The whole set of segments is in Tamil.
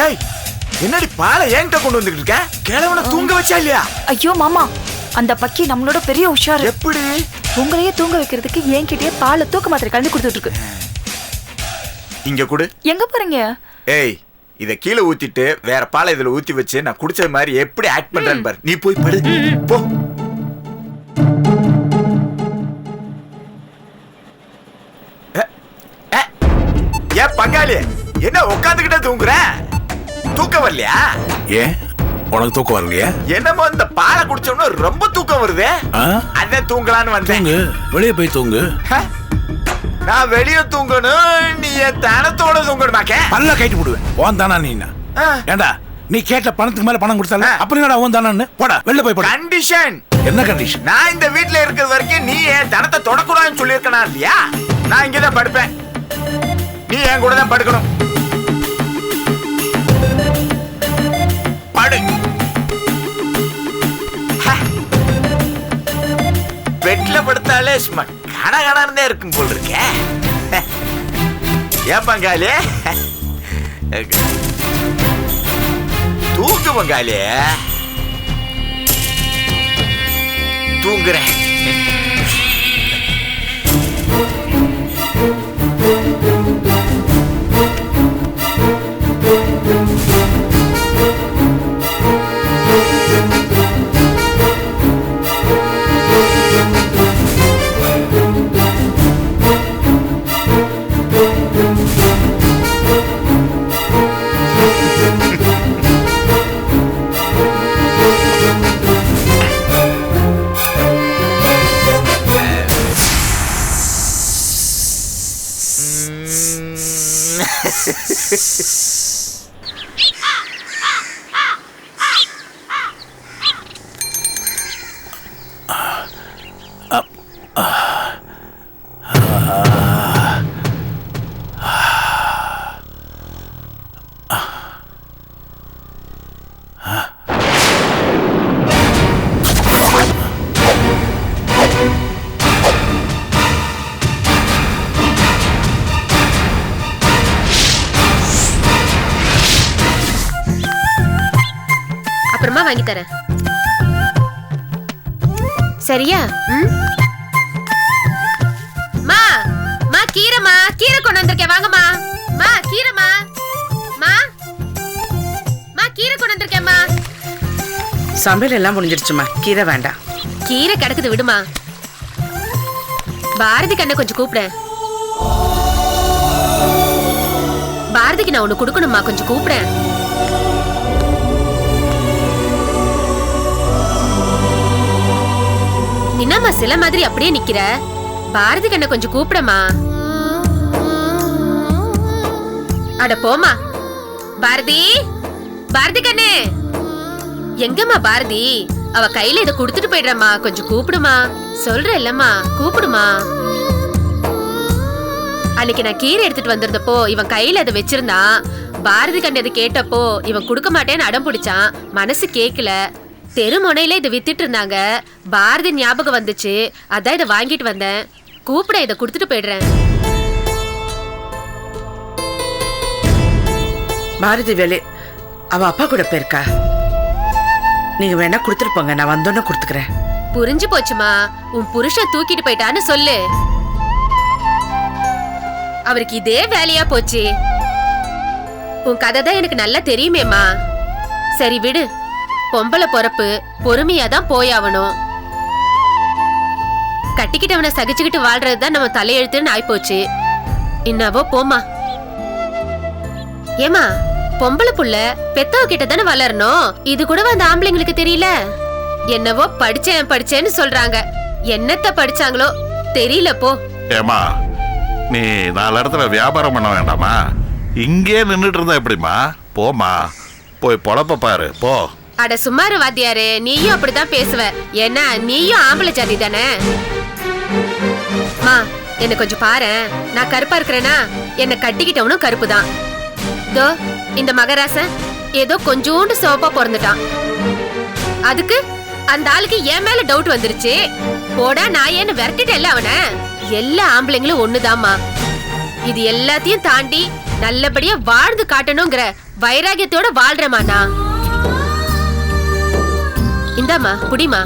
ஏய் என்னடி பாலை என்கிட்ட கொண்டு வந்துட்டு இருக்க? கிழவனை தூங்க வச்சா இல்லையா? ஐயோ மாமா, அந்த பக்கி நம்மளோட பெரிய உஷாரு. எப்படி? உங்களையே தூங்க வைக்கிறதுக்கு என்கிட்டயே பாலை தூக்க மாத்திரை கலந்து கொடுத்துட்டு இருக்கு. இங்க குடு. எங்க போறீங்க? ஏய் இத கீழே ஊத்திட்டு வேற பாலை இதுல ஊத்தி வச்சு நான் குடிச்ச மாதிரி எப்படி ஆக்ட் பண்றேன்னு பாரு. நீ போய் படு போ. ஏ பங்காளி, என்ன உட்காந்துக்கிட்டே தூங்குற? தூக்கம் வரலையா? ஏன் உனக்கு தூக்கம் வரலையா? என்னமோ இந்த பாலை குடிச்சோம்னா ரொம்ப தூக்கம் வருது. அதான் தூங்கலான்னு வந்தேன். வெளியே போய் தூங்கு. நான் வெளியே தூங்கணும், நீ என் தனத்தோட தூங்கணுமாக்க? பல்ல கைட்டு போடுவேன். ஓன் தானா நீ? ஏண்டா நீ கேட்ட பணத்துக்கு மேல பணம் கொடுத்தால அப்ப என்னடா ஓன் தானு? போடா வெளில போய் போடு. கண்டிஷன். என்ன கண்டிஷன்? நான் இந்த வீட்ல இருக்கிற வரைக்கும் நீ என் தனத்தை தொடக்கூடாதுன்னு சொல்லியிருக்கனா இல்லையா? நான் இங்கதான் படுப்பேன், நீ என் கூட தான் படுக்கணும். படு. பெட்ல படுத்தாலே சும்மா கனகனே இருக்கும் போல் இருக்க. ஏன் பங்காளி தூக்கு பங்காளி. தூங்குறேன். அப்புறமா வாங்கி தரேன், சரியா? மா மா கீரைமா, கீரை கொண்டு வந்திருக்கேன், வாங்கம்மா. மா கீரைமா, மா மா கீரை கொண்டு வந்திருக்கேன்மா. சமையல் எல்லாம் முடிஞ்சிருச்சுமா, கீரை வேண்டாம். கீரை கிடக்குது, விடுமா. பாரதி கண்ணை கொஞ்சம் கூப்பிடு. பாரதிக்கு நான் ஒண்ணு கொடுக்கணுமா, கொஞ்சம் கூப்பிடு. என்னம்மா சில மாதிரி அப்படியே நிக்கிற? பாரதி கண்ணை கொஞ்சம் கூப்பிடமா. அட போமா. பாரதி, பாரதி கண்ணு எங்கம்மா? பாரதி அவ கையில இதை கொடுத்துட்டு போயிடுறமா, கொஞ்சம் கூப்பிடுமா. சொல்ற இல்லம்மா, கூப்பிடுமா. அன்னைக்கு நான் கீரை எடுத்துட்டு வந்திருந்தப்போ இவன் கையில அதை வச்சிருந்தான். பாரதி கண்ணு அதை கேட்டப்போ இவன் கொடுக்க மாட்டேன்னு அடம் பிடிச்சான். மனசு கேக்கல. தெருமுனையில இதை வித்துட்டு இருந்தாங்க. பாரதி ஞாபகம் வந்துச்சு, அதான் இதை வாங்கிட்டு வந்தேன். கூப்பிட, இதை கொடுத்துட்டு போயிடுறேன். பாரதி வேலை அவ அப்பா கூட போயிருக்கா. நீங்க வேணா கொடுத்துட்டு போங்க, நான் வந்தோன்னு கொடுத்துக்கிறேன். புரிஞ்சு போச்சுமா. உன் புருஷன் தூக்கிட்டு போயிட்டான்னு சொல்லு. அவருக்கு இதே வேலையா போச்சு. உன் கதை தான் எனக்கு நல்லா தெரியுமேம்மா. சரி விடு, பொம்பளை பொறப்பு, பொறுமையா தான் போயாவணும். கட்டிக்கிட்டவனை சகிச்சுக்கிட்டு வாழ்றதுதான் நம்ம தலையெழுத்துன்னு ஆயிப்போச்சு. என்னவோ போமா. ஏமா, பொம்பளை புள்ள பெத்தவ கிட்ட தானே வளரணும். இது கூட அந்த ஆம்பளைங்களுக்கு தெரியல. என்னவோ படிச்சேன்னு சொல்றாங்க. என்னத்த படிச்சாங்களோ தெரியல போ. ஏமா, நீ 4 இடத்துல வியாபாரம் பண்ண வேண்டாமா? இங்கே நின்றுட்டு இருந்தா எப்படிமா? போமா, போய் பொழப்ப பாரு போ. அட சும்மாரு வாத்தியாரு, நீயும் அப்படிதான் பேசுவ. ஏன்னா நீயும் ஆம்பளை ஜாதி தானே. மா, என்ன கொஞ்சம் பாரு. நான் கருப்பா இருக்கிறேனா? என்ன கட்டிக்கிட்டவனும் கருப்பு தான். தோ இந்த மகராசன் ஏதோ கொஞ்சோண்டு சோப்பா பிறந்துட்டான். அதுக்கு அந்த ஆளுக்கு என் மேல டவுட் வந்துருச்சு. போடா நான் விரட்டிட்டேல்ல அவனை. எல்லா ஆம்பளைங்களும் ஒண்ணுதாம்மா. இது எல்லாத்தையும் தாண்டி நல்லபடியா வாழ்ந்து காட்டணுங்கிற வைராகியத்தோட வாழ்றேமா நான். இந்தாமா குடிமா.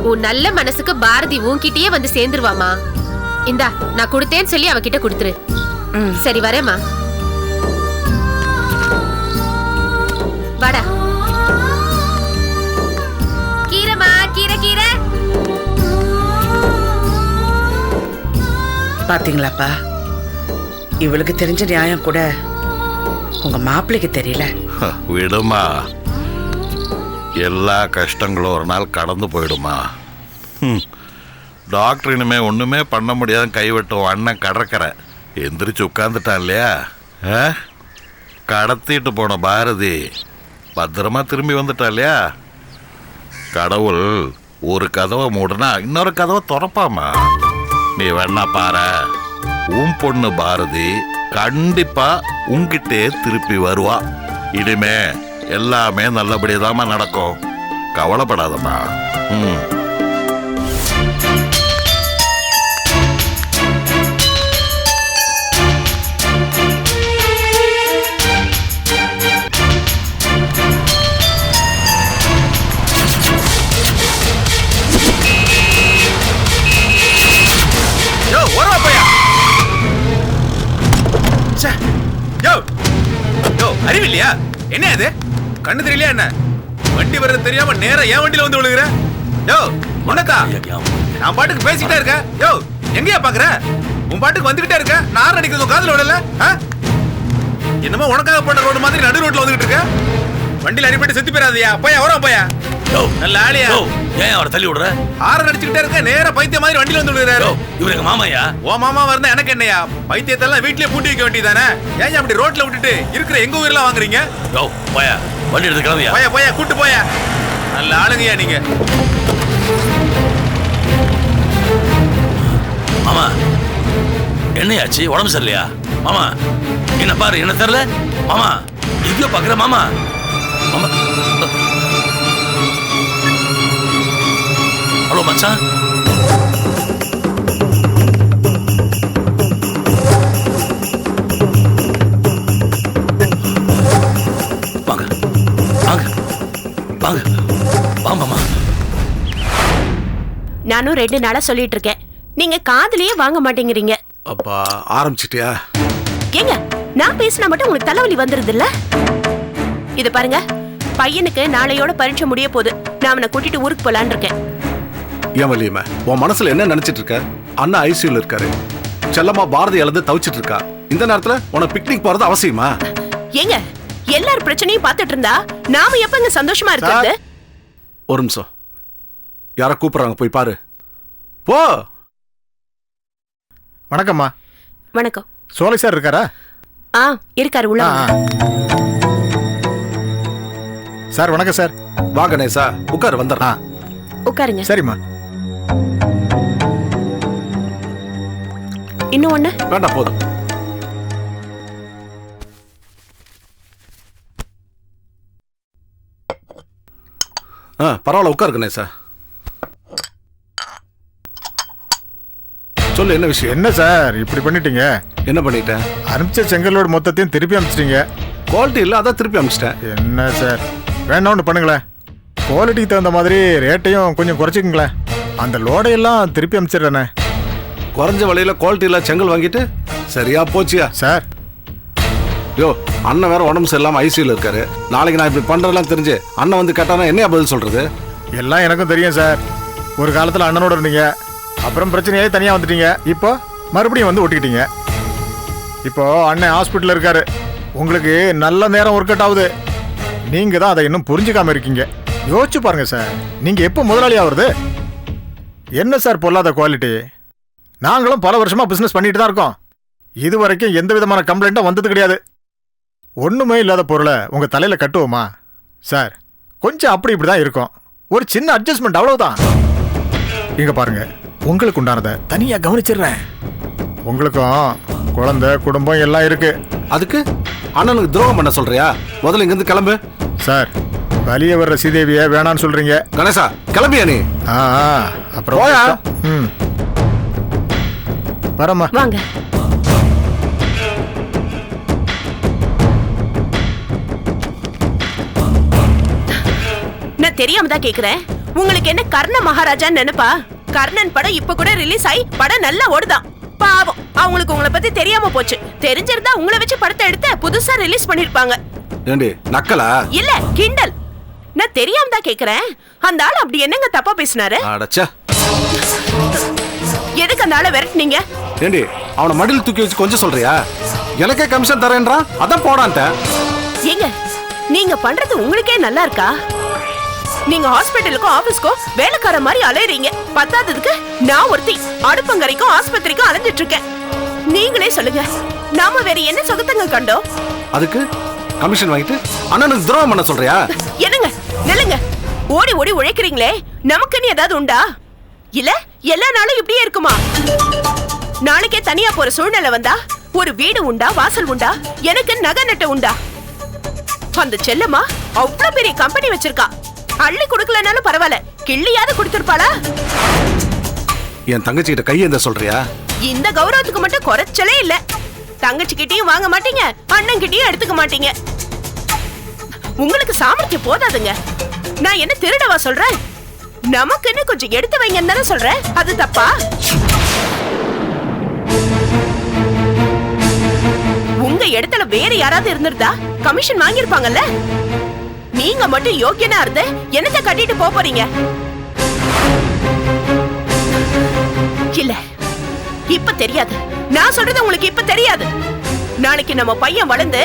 உன் நல்ல மனசுக்கு பாரதி உன்கிட்டயே வந்து சேர்ந்துருவாமா. இந்தா நான் கொடுத்தேன்னு சொல்லி அவகிட்ட கொடுத்துரு. சரி வரேம்மா. வாடா. கீரைமா, கீரை கீரை. பாத்தீங்களாப்பா, இவளுக்கு தெரிஞ்ச நியாயம் கூட உங்க மாப்பிள்ளைக்கு தெரியல. விடுமா, எல்லா கஷ்டங்களும் ஒரு நாள் கடந்து போயிடுமா. டாக்டர் இனிமே ஒண்ணுமே பண்ண முடியாத கைவிட்டோம். அண்ணன் கடற்கரை எந்திரிச்சு உட்காந்துட்டான் இல்லையா. கடத்திட்டு போன பாரதி பத்திரமா திரும்பி வந்துட்டா இல்லையா. கடவுள் ஒரு கதவை மூடுனா இன்னொரு கதவை திறப்பாமா. நீ வேணா பாரு, உன் பொண்ணு பாரதி கண்டிப்பா உன்கிட்டே திருப்பி வருவா. இனிமே எல்லாமே நல்லபடியாதாம்மா நடக்கும். கவலைப்படாதம்மா. அறிவில்லையா? என்ன அது? கண்ணு தெரியலையா என்ன? வண்டி வர்றது தெரியாம நேரா என் வண்டியில வந்து விழுகுற. யோ உனக்கா? நான் பாட்டுக்கு பேசிக்கிட்டே இருக்கேன். யோ எங்கயா பாக்குற? உன் பாட்டுக்கு வந்துகிட்டே இருக்க. நான் அடிக்கிறது காதுல விடல. என்னமோ உனக்காக போட்ட ரோடு மாதிரி நடு ரோட்ல வந்துகிட்டு இருக்க. வண்டியில அடிபட்டு செத்து போயிடாதயா. போயா வரோம் போயா. நல்ல ஆளியா. ஏன் அவரை தள்ளி விடுற? ஆரன் அடிச்சுக்கிட்டே இருக்க. நேரா பைத்திய மாதிரி வண்டியில வந்து விழுகிறாரு. இவரு எங்க மாமாயா? ஓ மாமா இருந்தா எனக்கு என்னையா? பைத்தியத்தெல்லாம் வீட்லயே பூட்டி வைக்க வேண்டியதானே? ஏன் அப்படி ரோட்ல விட்டுட்டு இருக்கிற எங்க உயிரெல்லாம் வாங்குறீங்க? போயா, வண்டி எடுத்து கிளம்பியா. போயா போயா, கூட்டு போயா. நல்ல ஆளுங்கய்யா நீங்க. மாமா என்னையாச்சு? உடம்பு சரியில்லையா மாமா? என்ன பாரு, என்ன தெரியல மாமா. எங்கயோ பாக்குற மாமா. மாமா ஹலோ மச்சான். வாங்க வாங்க வாங்க வாமாமா. நானும் 2 நாளா சொல்லிட்டு இருக்கேன், நீங்க காதுலயே வாங்க மாட்டேங்கிறீங்க. அப்பா ஆரம்பிச்சிட்டியா? ஏங்க நான் பேசினா மட்டும் உங்களுக்கு தலைவலி வந்துருது இல்ல? இது பாருங்க, பையனுக்கு நாளையோட பரீட்சை முடிய போகுது. நான் அவனை கூட்டிட்டு ஊருக்கு போலான்னு இருக்கேன். ஏன் வலியம்மா, உன் மனசுல என்ன நினைச்சிட்டு இருக்க? அண்ணா ஐசியூல இருக்காரு. செல்லம்மா பாரதி இழந்து தவிச்சிட்டு இருக்கா. இந்த நேரத்துல உனக்கு பிக்னிக் போறது அவசியமா? ஏங்க எல்லாரும் பிரச்சனையும் பார்த்துட்டு இருந்தா நாம எப்பங்க சந்தோஷமா இருக்கிறது? ஒரு நிமிஷம், யார கூப்பிடுறாங்க, போய் பாரு போ. வணக்கம்மா. வணக்கம். சோலை சார் இருக்காரா? இருக்காரு உள்ள. சார் வணக்கம் சார். வா கணேசா, உட்காரு. வந்துடுறா. உட்காருங்க. சரிம்மா. இன்னும் ஒண்ணு வேண்டாம், போதும். பரவாயில்ல, உட்காரு கணேசா. சொல்லு, என்ன விஷயம்? என்ன சார் இப்படி பண்ணிட்டீங்க? என்ன பண்ணிட்டேன்? அனுப்பிச்ச செங்கலோடு மொத்தத்தையும் திருப்பி அனுப்பிச்சிட்டீங்க. குவாலிட்டி இல்லை, அதான் திருப்பி அனுப்பிச்சிட்டேன். என்ன சார், வேணா ஒன்று பண்ணுங்களேன். குவாலிட்டிக்கு தகுந்த மாதிரி ரேட்டையும் கொஞ்சம் குறைச்சிக்கங்களேன். அந்த லோடையெல்லாம் திருப்பி அனுப்பிச்சிடுறேண்ணே. குறைஞ்ச விலையில குவாலிட்டி இல்லை செங்கல் வாங்கிட்டு சரியா போச்சியா சார்? யோ, அண்ணன் வேற உடம்பு சரியில்லாம ஐசியூல இருக்காரு. நாளைக்கு நான் இப்படி பண்றதெல்லாம் தெரிஞ்சு அண்ணன் வந்து கேட்டானா என்ன பதில் சொல்றது? எல்லாம் எனக்கும் தெரியும் சார். ஒரு காலத்தில் அண்ணனோட இருந்தீங்க, அப்புறம் பிரச்சனையாகி தனியாக வந்துட்டீங்க. இப்போ மறுபடியும் வந்து ஒட்டிக்கிட்டீங்க. இப்போ அண்ணன் ஹாஸ்பிட்டலில் இருக்காரு. உங்களுக்கு நல்ல நேரம் ஒர்க் அவுட் ஆகுது. நீங்கள் தான் அதை இன்னும் புரிஞ்சுக்காம இருக்கீங்க. யோசிச்சு பாருங்க சார், நீங்கள் எப்போ முதலாளி ஆகுறது? என்ன சார் பொல்லாத குவாலிட்டி. நாங்களும் பல வருஷமாக பிஸ்னஸ் பண்ணிட்டு தான் இருக்கோம். இது வரைக்கும் எந்த விதமான கம்ப்ளைண்ட்டும் வந்தது கிடையாது. ஒன்றுமே இல்லாத பொருளை உங்கள் தலையில் கட்டுவோமா சார்? கொஞ்சம் அப்படி இப்படி தான் இருக்கும். ஒரு சின்ன அட்ஜஸ்ட்மெண்ட், அவ்வளவுதான். இங்க பாருங்க, உங்களுக்கு உண்டானதை தனியாக கவனிச்சிடுறேன். உங்களுக்கும் குழந்தை குடும்பம் எல்லாம் இருக்கு. அதுக்கு அண்ணனுக்கு துரோகம் பண்ண சொல்றியா? முதல்ல இங்கிருந்து கிளம்பு. சார், வலிய வர்ற சீதேவிய வேணான்னு சொல்றீங்க. கணேசா, கிளம்பியா நீ? அப்புறம் போயா. வரமா வாங்க. தெரியாம தான் கேக்குறேன். உங்களுக்கு என்ன கர்ண மகாராஜான்னு நினைப்பா? கர்ணன் படம் இப்ப கூட ரிலீஸ் ஆகி படம் நல்லா ஓடுதான். பாவம், அவங்களுக்கு உங்களை பத்தி தெரியாம போச்சு. தெரிஞ்சிருந்தா உங்களை வச்சு படத்தை எடுத்து புதுசா ரிலீஸ் பண்ணிருப்பாங்க. ஏண்டி நக்கலா? இல்ல கிண்டல். நான் தெரியாம தான் கேக்குறேன். அந்த ஆள் அப்படி என்னங்க தப்பா பேசினாரு? அடச்சே. எதுக்கு அந்த ஆளை விரட்டுனீங்க? ஏண்டி அவனை மடியில் தூக்கி வச்சு கொஞ்சம் சொல்றியா? எனக்கே கமிஷன் தரேன்றான், அதான் போடான்ட்ட. ஏங்க நீங்க பண்றது உங்களுக்கே நல்லா இருக்கா? நீங்க ஹாஸ்பிட்டலுக்கும் ஆபீஸ்க்கும் வேலைக்கார மாதிரி அலையறீங்க. பத்தாததுக்கு நான் ஒருத்தி அடுப்பங்கரைக்கும் ஆஸ்பத்திரிக்கும் அலைஞ்சிட்டு இருக்கேன். நீங்களே சொல்லுங்க, நாம வேற என்ன சுகத்தங்க கண்டோம்? அதுக்கு கமிஷன் வாங்கிட்டு அண்ணனுக்கு துரோகம் பண்ண சொல்றியா? என்னங்க நில்லுங்க. ஓடி ஓடி உழைக்கிறீங்களே, நமக்குன்னு ஏதாவது உண்டா? இல்ல எல்லா நாளும் இப்படியே இருக்குமா? நாளைக்கே தனியா போற சூழ்நிலை வந்தா ஒரு வீடு உண்டா, வாசல் உண்டா, எனக்கு நகை நட்டு உண்டா? அந்த செல்லம்மா அவ்வளவு பெரிய கம்பெனி வச்சிருக்கா. அள்ளி கொடுக்கலனாலும் பரவாயில்ல, கிள்ளியாவது கொடுத்திருப்பாளா? என் தங்கச்சி கிட்ட கையேந்த சொல்றியா? இந்த கௌரவத்துக்கு மட்டும் குறைச்சலே இல்ல. தங்கச்சி கிட்டயும் வாங்க மாட்டீங்க, அண்ணன் கிட்டயும் எடுத்துக்க மாட்டீங்க. உங்களுக்கு சாமர்த்தியம் போதாதுங்க. நான் என்ன திருடவா சொல்றேன்? நமக்குன்னு கொஞ்சம் எடுத்து வைங்கன்னு தானே சொல்றேன். அது தப்பா? உங்க இடத்துல வேற யாராவது இருந்திருந்தா கமிஷன் வாங்கிருப்பாங்கல்ல. நீங்க மட்டும் யோக்கியனா இருந்து என்னத்தை கட்டிட்டு போறீங்க? இல்ல இப்ப தெரியாது. நான் சொல்றது உங்களுக்கு இப்ப தெரியாது. நாளைக்கு நம்ம பையன் வளர்ந்து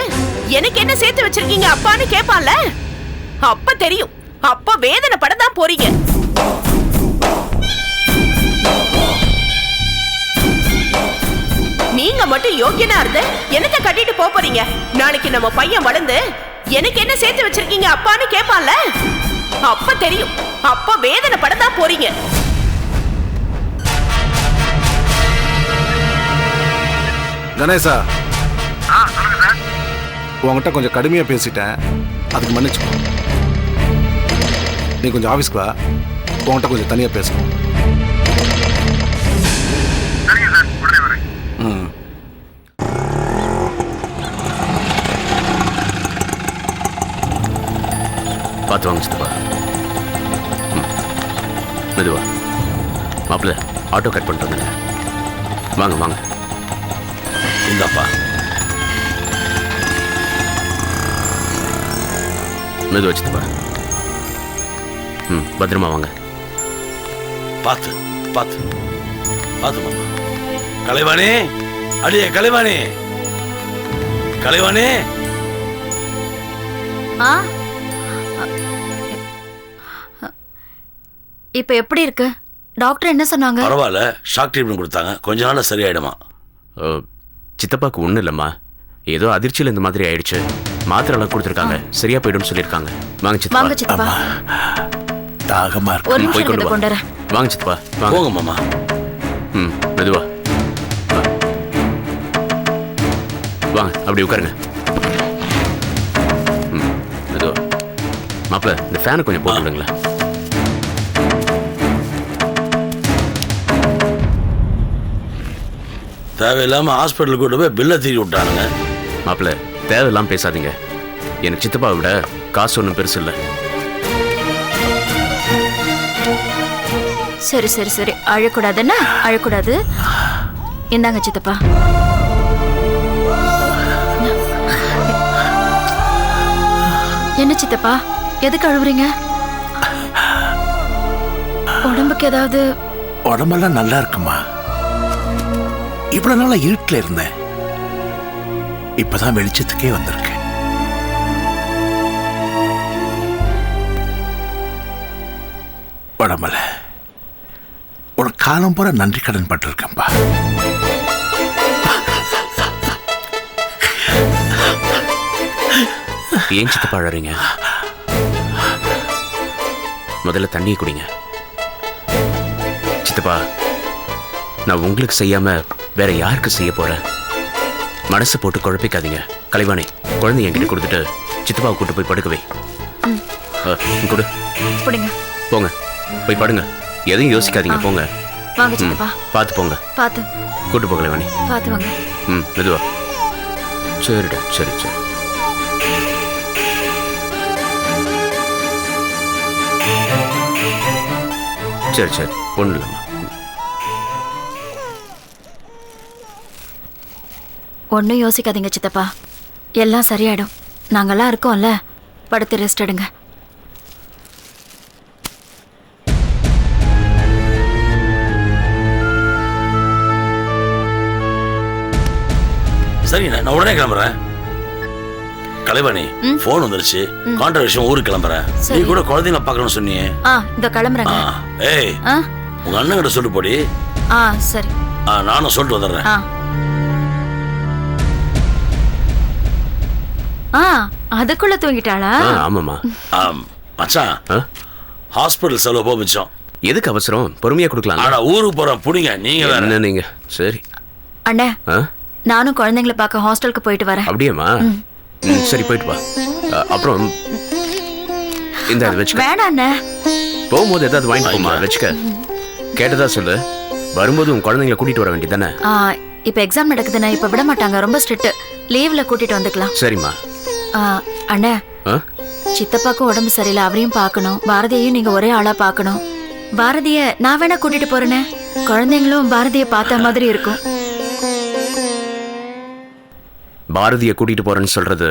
எனக்கு என்ன சேர்த்து வச்சிருக்கீங்க அப்பான்னு கேட்பான்ல, அப்ப தெரியும். அப்ப வேதனை படத்தான் போறீங்க. நீங்க மட்டும் யோக்கியனா இருந்து என்னத்தை கட்டிட்டு போறீங்க? நாளைக்கு நம்ம பையன் வளர்ந்து எனக்கு என்ன சேர்த்து வச்சிருக்கீங்க அப்பான்னு கேட்பான்ல, அப்ப தெரியும். அப்ப வேதனை படத்தான் போறீங்க. கணேசா, உங்ககிட்ட கொஞ்சம் கடுமையா பேசிட்டேன், அதுக்கு மன்னிச்சுக்கோ. நீ கொஞ்சம் ஆபீஸ்க்கு வா, உங்ககிட்ட கொஞ்சம் தனியா பேசணும். பார்த்து வாங்க சித்தப்பா. மெதுவா மாப்பிள்ள, ஆட்டோ கட் பண்ணிட்டு வந்துங்க. வாங்க வாங்க. இந்தாப்பா. மெதுவா சித்தப்பா. பத்திரமா வாங்க. பார்த்து பார்த்து பார்த்து மாமா. கலைவாணி, அடியே கலைவாணி, கலைவாணி. இப்ப எப்படி இருக்கு? டாக்டர் என்ன சொன்னாங்க? பரவாயில்ல, ஷாக் ட்ரீட்மெண்ட் கொடுத்தாங்க, கொஞ்ச நாள்ல சரியாயிடுமா. சித்தப்பாக்கு ஒன்றும் இல்லைம்மா, ஏதோ அதிர்ச்சியில் இந்த மாதிரி ஆயிடுச்சு. மாத்திரை எல்லாம் கொடுத்துருக்காங்க, சரியா போயிடும்னு சொல்லியிருக்காங்க. வாங்க சித்தப்பா. வாங்க சித்தப்பா. தாகமா இருக்கு, போய் கொண்டு வா. வாங்க சித்தப்பா, போங்க மாமா. மெதுவா வாங்க, அப்படி உட்காருங்க. மெதுவா. மாப்பிள்ள, இந்த ஃபேனை கொஞ்சம் போட்டு விடுங்களேன். தேவையில்லாம ஹாஸ்பிட்டலுக்கு கூட்டு போய் பில்லை தீட்டி விட்டானுங்க. மாப்பிள்ள, தேவையில்லாம பேசாதீங்க. எனக்கு சித்தப்பாவை விட காசு ஒன்றும் பெருசு இல்லை. சரி சரி சரி, அழக்கூடாதுன்னா அழக்கூடாது. இந்தாங்க சித்தப்பா. என்ன சித்தப்பா, எதுக்கு அழுவுறீங்க? உடம்புக்கு ஏதாவது? உடம்பெல்லாம் நல்லா இருக்குமா. இவ்வளவு நாளா இருட்டுல இருந்தேன், இப்பதான் வெளிச்சத்துக்கே வந்திருக்கேன். உடம்பல ஒரு காலம் போற நன்றி கடன் பட்டிருக்கேன்பா. ஏன் சித்தப்பா அழறீங்க? முதல்ல தண்ணியை குடிங்க. சித்தப்பா, நான் உங்களுக்கு செய்யாம வேற யாருக்கு செய்ய போறேன்? மனசு போட்டு குழப்பிக்காதீங்க. கலைவாணி, குழந்தை என்கிட்ட கொடுத்துட்டு சித்தப்பாவை கூட்டு போய் படுக்கவே. கொடு. போங்க, போய் படுங்க. எதையும் யோசிக்காதீங்க, போங்க. வாங்க சித்தப்பா. பார்த்து போங்க. பார்த்து கூட்டு போகல வாணி. பார்த்து வாங்க. மெதுவா. சரிடா, சரி. சரி சரி ஒன்றும் இல்லைம்மா. ஒன்றும் யோசிக்காதீங்க சித்தப்பா, எல்லாம் சரியாயிடும். நாங்கெல்லாம் இருக்கோம்ல, படுத்து ரெஸ்ட் எடுங்க. சரி நான் உடனே கிளம்புறேன். கலைவாணி போன் வந்துருச்சு, கான்ட்ராக்ட் விஷயம் ஊருக்கு கிளம்புறேன். நீ கூட குழந்தைங்கள பார்க்கணும்னு சொன்னியே. இந்த கிளம்புறேங்க. ஏய் உங்க அண்ணன் கிட்ட சொல்லு போடி. சரி. நானும் சொல்லிட்டு வந்துடுறேன். அதுக்குள்ள தூங்கிட்டாளா? ஆமாம்மா. மச்சான் ஹாஸ்பிட்டல் செலவு போமிச்சோம். எதுக்கு அவசரம், பொறுமையா கொடுக்கலாம். ஆனா ஊருக்கு போறோம் புடிங்க. நீங்க என்ன நீங்க சரி. அண்ணே நானும் குழந்தைங்களை பார்க்க ஹாஸ்டலுக்கு போயிட்டு வரேன். அப்படியேம்மா? சரி போயிட்டு வா. அப்புறம் இந்த வச்சுக்க. வேணாம் அண்ணே. போகும்போது ஏதாவது வாங்கிட்டு போமா, வச்சுக்க. கேட்டதா சொல்லு. வரும்போது உன் குழந்தைங்களை கூட்டிட்டு வர வேண்டியதானே? இப்ப எக்ஸாம் நடக்குதுண்ணே, இப்ப விட மாட்டாங்க, ரொம்ப ஸ்ட்ரிக்ட். லீவ்ல கூட்டிட்டு வந்துக்கலாம். சரிம்மா. அண்ணே சித்தப்பாக்கும் உடம்பு சரியில்லை, அவரையும் பார்க்கணும். பாரதியையும் நீங்க ஒரே ஆளா பார்க்கணும். பாரதிய நான் வேணா கூட்டிட்டு போறேனே, குழந்தைங்களும் பாரதிய பார்த்த மாதிரி இருக்கும். பாரதிய கூட்டிட்டு போறேன்னு சொல்றது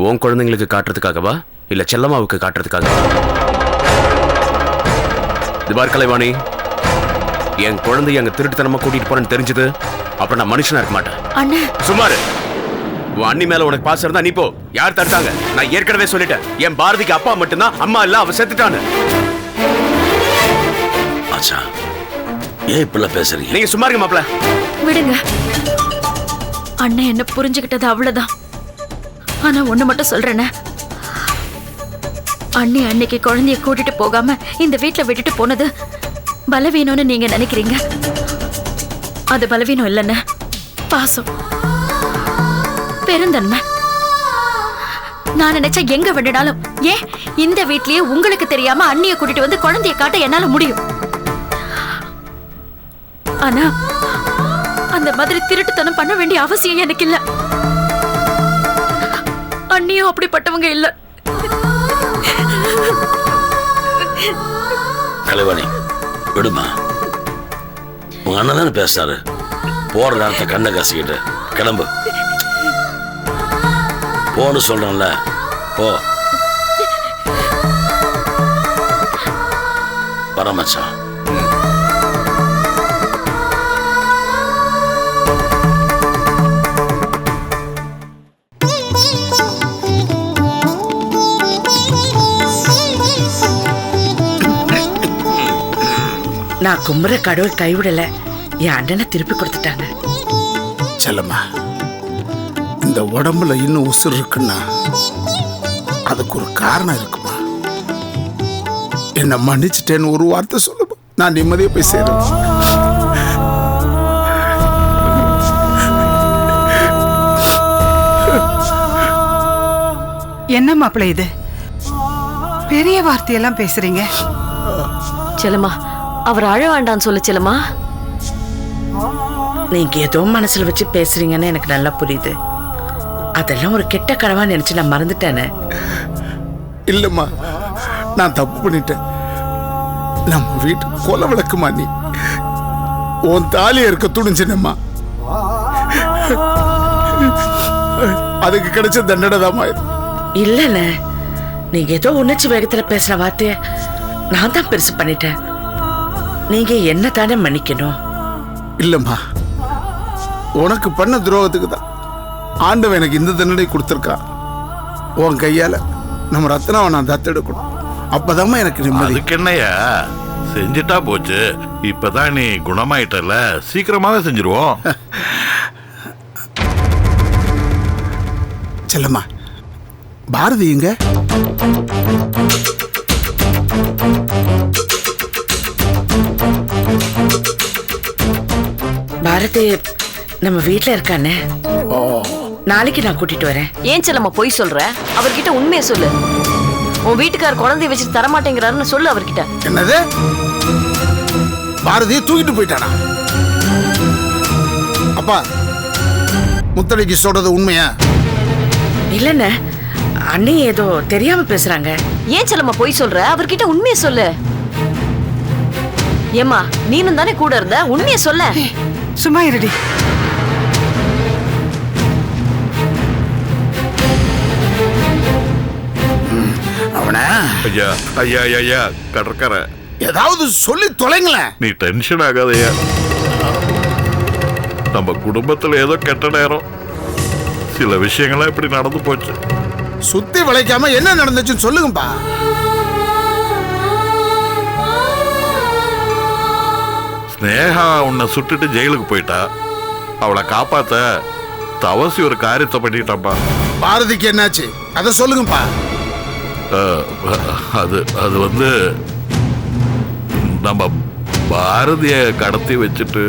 உன் குழந்தைங்களுக்கு காட்டுறதுக்காகவா இல்ல செல்லம்மாவுக்கு காட்டுறதுக்காகவா? திபார் கலைவாணி, என் குழந்தைய அங்க திருட்டுத்தனமா கூட்டிட்டு போறேன்னு தெரிஞ்சது அப்புறம் நான் மனுஷனா இருக்க மாட்டேன். அண்ணே சுமாரு. உன் அண்ணி மேல உனக்கு பாசம் இருந்தா நீ போ. யார் தடுத்தாங்க? நான் ஏற்கனவே சொல்லிட்டேன், என் பாரதிக்கு அப்பா மட்டும்தான், அம்மா இல்ல, அவ செத்துட்டான்னு. அச்சா ஏன் இப்படி பேசுறீங்க? நீங்க சும்மா இருங்க மாப்ள. விடுங்க. அண்ணன் என்ன புரிஞ்சுக்கிட்டது அவ்வளவுதான். ஆனா ஒண்ணு மட்டும் சொல்றேனே, அண்ணி அன்னைக்கு குழந்தைய கூட்டிட்டு போகாம இந்த வீட்டுல விட்டுட்டு போனது பலவீனம்னு நீங்க நினைக்கிறீங்க. அது பலவீனம் இல்லைன்னு, பாசம், பெருந்தன்மை. நான் நினைச்சா எங்க விடனாலும், ஏன் இந்த வீட்லயே உங்களுக்கு தெரியாம அண்ணிய கூட்டிட்டு வந்து குழந்தைய காட்ட என்னால முடியும். ஆனா அந்த மாதிரி திருட்டுத்தனம் பண்ண வேண்டிய அவசியம் எனக்கு இல்ல. அண்ணியும் அப்படிப்பட்டவங்க இல்ல. கலைவாணி விடுமா, உங்க அண்ணன் தானே பேசுறாரு. போற நேரத்தை கண்ணை கசிக்கிட்டு கிளம்பு. போன்னு சொல்றேன்ல, போ. வர மச்சான். நான் கும்புற கடவுள் கைவிடல, என் அண்ணனை திருப்பி கொடுத்துட்டாங்க. செல்லம்மா, இந்த உடம்புல இன்னும் உசுர் இருக்குன்னா அதுக்கு ஒரு காரணம் இருக்குமா? என்ன மன்னிச்சிட்டேன்னு ஒரு வார்த்தை சொல்லுமா, நான் நிம்மதியா போய் சேருவேன். என்ன மாப்பிள்ளை இது, பெரிய வார்த்தையெல்லாம் பேசுறீங்க? செல்லம்மா, அவர் அழ வேண்டான்னு சொல்லு செல்லம்மா. நீங்க ஏதோ மனசுல வச்சு பேசுறீங்கன்னு எனக்கு நல்லா புரியுது. அதெல்லாம் ஒரு கெட்ட கனவா நினைச்சு நான் மறந்துட்டேனே. இல்லம்மா, நான் தப்பு பண்ணிட்டேன். நம்ம வீட்டு கொலை விளக்குமா நீ? உன் தாலியை இருக்க துணிஞ்சினம்மா, அதுக்கு கிடைச்ச தண்டனை தாமா. இல்லண்ணே, நீங்க ஏதோ உணர்ச்சி வேகத்துல பேசுற வார்த்தைய நான் தான் பெருசு பண்ணிட்டேன். நீங்க என்ன தானே மன்னிக்கணும். இல்லம்மா, உனக்கு பண்ண துரோகத்துக்கு தான் ஆண்டவன் எனக்கு இந்த தண்டனை கொடுத்துருக்கான். உன் கையால நம்ம ரத்னாவை நான் தத்தெடுக்கணும், அப்பதாம்மா எனக்கு நிம்மதி. அதுக்கு என்னையா, செஞ்சுட்டா போச்சு. இப்பதான் நீ குணமாயிட்டல, சீக்கிரமாவே செஞ்சிருவோம். செல்லம்மா, பாரதி எங்க? பாரதி நம்ம வீட்டுல இருக்கானே, நாளைக்கு நான் கூட்டிட்டு வரேன். ஏன் செல்லம்மா பொய் சொல்ற? அவர்கிட்ட உண்மையை சொல்லு. உன் வீட்டுக்கார் குழந்தைய வச்சுட்டு தரமாட்டேங்கிறாருன்னு சொல்லு அவர்கிட்ட. என்னது? பாரதியை தூக்கிட்டு போயிட்டானா? அப்பா, முத்தடைக்கு சொல்றது உண்மையா? இல்லண்ணே, அண்ணி ஏதோ தெரியாம பேசுறாங்க. ஏன் செல்லம்மா பொய் சொல்ற? அவர்கிட்ட உண்மையை சொல்லு. ஏமா நீனும் தானே கூட இருந்த, உண்மையை சொல்ல. சும்மா இருடி. அவனா ஐயா ஐயா ஐயா கடற்கரை ஏதாவது சொல்லி தொலைங்களேன். நீ டென்ஷன் ஆகாதயா. நம்ம குடும்பத்துல ஏதோ கெட்ட நேரம், சில விஷயங்கள்லாம் இப்படி நடந்து போச்சு. சுத்தி வளைக்காம என்ன நடந்துச்சுன்னு சொல்லுங்கப்பா. ஸ்னேகா உன்னை சுட்டுட்டு ஜெயிலுக்கு போயிட்டா. அவளை காப்பாத்த தவசி ஒரு காரியத்தை பண்ணிட்டாப்பா. பாரதிக்கு என்னாச்சு அதை சொல்லுங்கப்பா. அது அது வந்து நம்ம பாரதிய கடத்தி வச்சுட்டு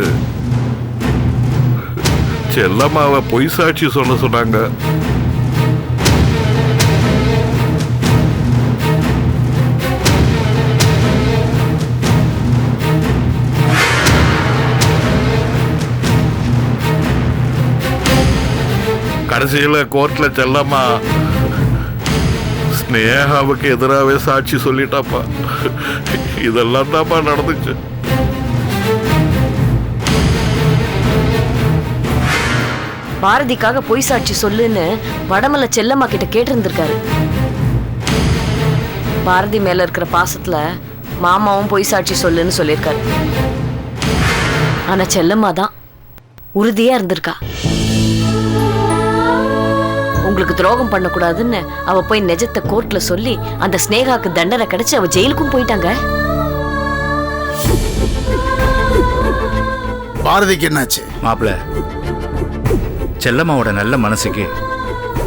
செல்லம்மாவை பொய் சாட்சி சொல்ல சொன்னாங்க. கடைசியில கோர்ட்ல செல்லம்மா ஸ்னேகாவுக்கு எதிராகவே சாட்சி சொல்லிட்டாப்பா. இதெல்லாம் தான்ப்பா நடந்துச்சு. பாரதிக்காக பொய் சாட்சி சொல்லுன்னு வடமலை செல்லம்மா கிட்ட கேட்டிருந்திருக்காரு. பாரதி மேல இருக்கிற பாசத்துல மாமாவும் பொய் சாட்சி சொல்லுன்னு சொல்லியிருக்காரு. ஆனா செல்லம்மா தான் உறுதியா இருந்திருக்கா. உங்களுக்கு துரோகம் பண்ணக்கூடாதுன்னு அவ போய் நிஜத்தை கோர்ட்ல சொல்லி அந்த ஸ்னேகாக்கு தண்டனை கிடைச்சு அவ ஜெயிலுக்கும் போயிட்டாங்க. பாரதிக்கு என்னாச்சு? மாப்பிள்ள, செல்லம்மாவோட நல்ல மனசுக்கு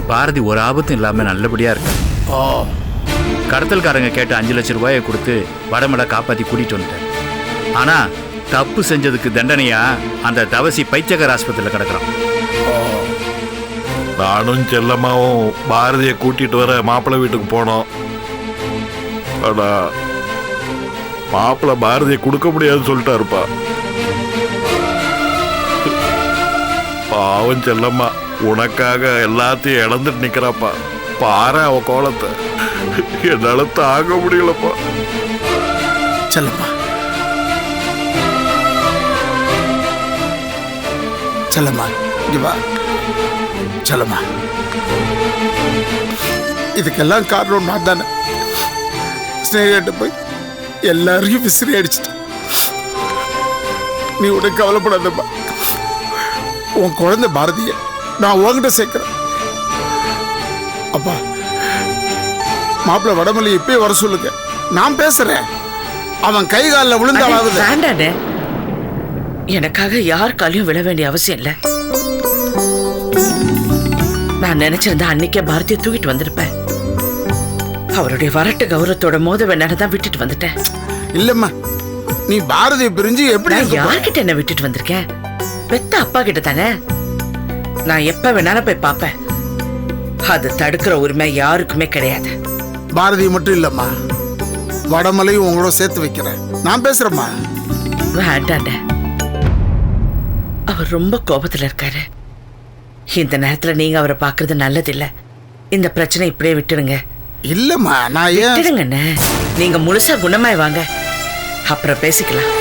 பாரதி ஒரு ஆபத்தும் இல்லாம நல்லபடியா இருக்கு. கடத்தல்காரங்க கேட்ட 5 லட்சம் ரூபாயை கொடுத்து வடமலை காப்பாத்தி கூட்டிட்டு வந்துட்டார். ஆனா தப்பு செஞ்சதுக்கு தண்டனையா அந்த தவசி பைத்தியக்கார ஆஸ்பத்திரியில் கிடக்குறான். நானும் செல்லம்மாவும் பாரதியை கூட்டிட்டு வர மாப்பிள்ளை வீட்டுக்கு போனோம். ஆனா மாப்பிள்ளை பாரதியை கொடுக்க முடியாதுன்னு சொல்லிட்டாருப்பா. பாவம் செல்லம்மா உனக்காக எல்லாத்தையும் இழந்துட்டு நிக்கிறாப்பா. பாரு அவ கோலத்தை, என்னால தாங்க முடியலப்பா. செல்லம்மா செல்லம்மா இங்க வா. செல்லம்மா, இதுக்கெல்லாம் காரணம் நான் தானே. ஸ்னேகிட்ட போய் எல்லாரையும் விசிறி அடிச்சிட்டேன். நீ உனக்கு கவலைப்படாதப்பா. உன் குழந்தை பாரதிய நான் உன்கிட்ட சேர்க்கிறேன். அப்பா, மாப்பிள்ள வடமல்லி இப்பயே வர சொல்லுங்க, நான் பேசுறேன். அவன் கை காலில் விழுந்தாலாவது. வேண்டானே, எனக்காக யார் காலையும் விழ வேண்டிய அவசியம் இல்லை. நான் நினைச்சிருந்தா அன்னைக்கே பாரதியை தூக்கிட்டு வந்திருப்பேன். அவருடைய வரட்டு கௌரவத்தோட மோத வேணாதான் விட்டுட்டு வந்துட்டேன். இல்லம்மா, நீ பாரதியை பிரிஞ்சு எப்படி? யார்கிட்ட என்ன விட்டுட்டு வந்திருக்கேன்? பெத்த அப்பா கிட்ட தானே. நான் எப்ப வேணாலும் போய் பார்ப்பேன். அது தடுக்கிற உரிமை யாருக்குமே கிடையாது. பாரதி மட்டும் இல்லம்மா, வடமலையும் உங்களோட சேர்த்து வைக்கிறேன். நான் பேசுறேம்மா. வேண்டாண்ட, அவர் ரொம்ப கோபத்துல இருக்காரு. இந்த நேரத்துல நீங்க அவரை பாக்குறது நல்லது இல்ல. இந்த பிரச்சனை இப்படியே விட்டுடுங்க. இல்லம்மா, நான் விட்டுடுங்கண்ணே. நீங்க முழுசா குணமாய் வாங்க, அப்புறம் பேசிக்கலாம்.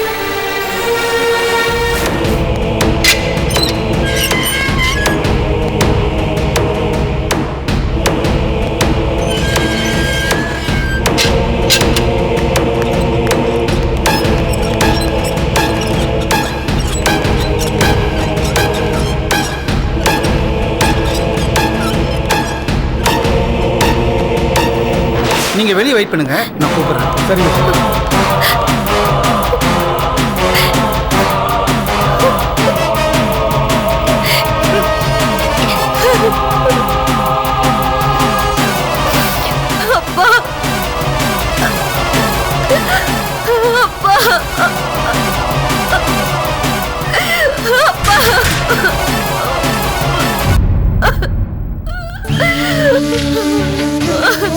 நீங்க வெளியே வெயிட் பண்ணுங்க, நான் கூப்பிடுறேன். சரிங்க. அப்பா,